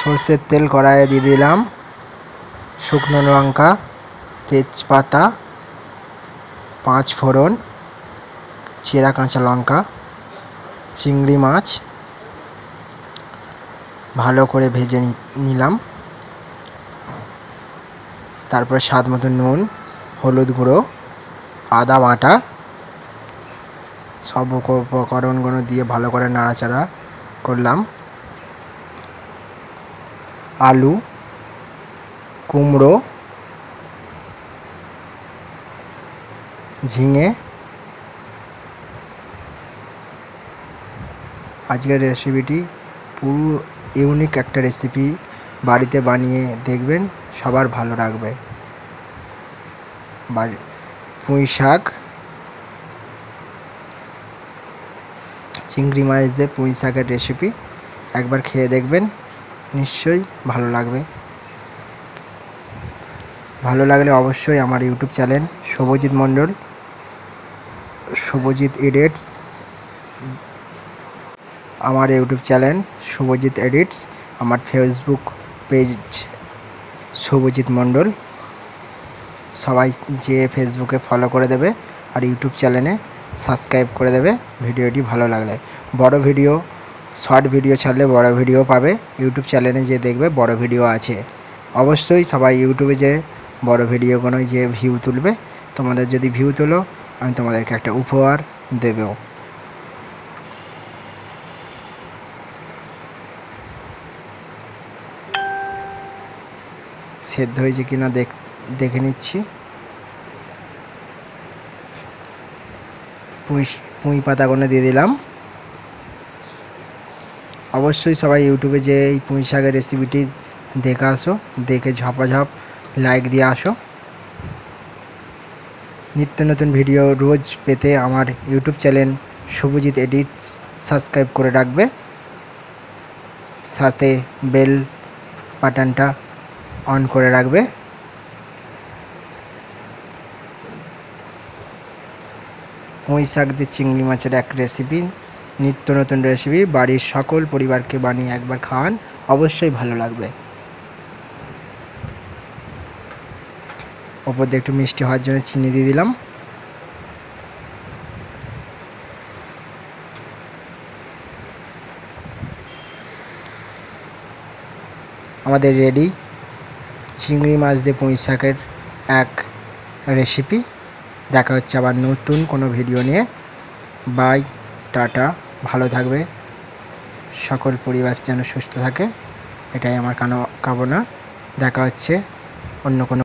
সরষের তেল কড়াইয়ে দিয়ে দিলাম, শুকনো লঙ্কা, তেজপাতা, 5 ফোড়ন, চেরা কাঁচা লঙ্কা, চিংড়ি মাছ ভালো করে ভেজে নিলাম। তারপর স্বাদ মতো নুন, হলুদ গুঁড়ো, আদা বাটা, সব উপকরণগুলো দিয়ে ভালো করে নাড়াচাড়া করলাম। আলু, কুমড়ো, ঝিঙে। আজকের রেসিপিটি পুরো ইউনিক একটা রেসিপি, বাড়িতে বানিয়ে দেখবেন, সবার ভালো লাগবে। পুঁই শাক, চিংড়ি মাছ দিয়ে পুঁই শাকের রেসিপি একবার খেয়ে দেখবেন, নিশ্চয়ই ভালো লাগবে। ভালো লাগলে অবশ্যই আমার ইউটিউব চ্যানেল শুভজিৎ মণ্ডল, শুভজিৎ এডিটস, আমার ইউটিউব চ্যানেল শুভজিৎ এডিটস, আমার ফেসবুক পেজ শুভজিৎ মণ্ডল, সবাই যেয়ে ফেসবুকে ফলো করে দেবে আর ইউটিউব চ্যানেলে সাবস্ক্রাইব করে দেবে ভিডিওটি ভালো লাগলে। বড় ভিডিও, শর্ট ভিডিও ছাড়লে বড় ভিডিও পাবে, ইউটিউব চ্যানেলে যে দেখবে বড় ভিডিও আছে। অবশ্যই সবাই ইউটিউবে যে বড় ভিডিওগুলো যে ভিউ তুলবে, তোমাদের যদি ভিউ তোলো আমি তোমাদেরকে একটা উপহার দেবো। সেদ্ধ হয়েছে কিনা দেখে নিচ্ছি। পুঁই পাতাগুলো দিয়ে দিলাম। অবশ্যই সবাই ইউটিউবে যে এই পুঁই শাকের রেসিপিটি দেখে আসো, দেখে ঝপাঝপ লাইক দিয়ে আসো। নিত্য নতুন ভিডিও রোজ পেতে আমার YouTube channel Shubhajit edits subscribe করে রাখবে, সাথে বেল বাটনটা অন করে রাখবে। পুঁই শাক দিয়ে চিংড়ি মাছের এক রেসিপি, নিত্য নতুন রেসিপি, বাড়ির সকল পরিবারকে বানিয়ে একবার খাওয়ান, অবশ্যই ভালো লাগবে। ওপর দিয়ে একটু মিষ্টি হওয়ার জন্য চিনি দিয়ে দিলাম। আমাদের রেডি চিংড়ি মাছ দিয়ে পুঁই শাকের এক রেসিপি। দেখা হচ্ছে আবার নতুন কোনো ভিডিও নিয়ে। বাই, টাটা, ভালো থাকবে, সকল পরিবার যেন সুস্থ থাকে, এটাই আমার কামনা। দেখা হচ্ছে অন্য কোনো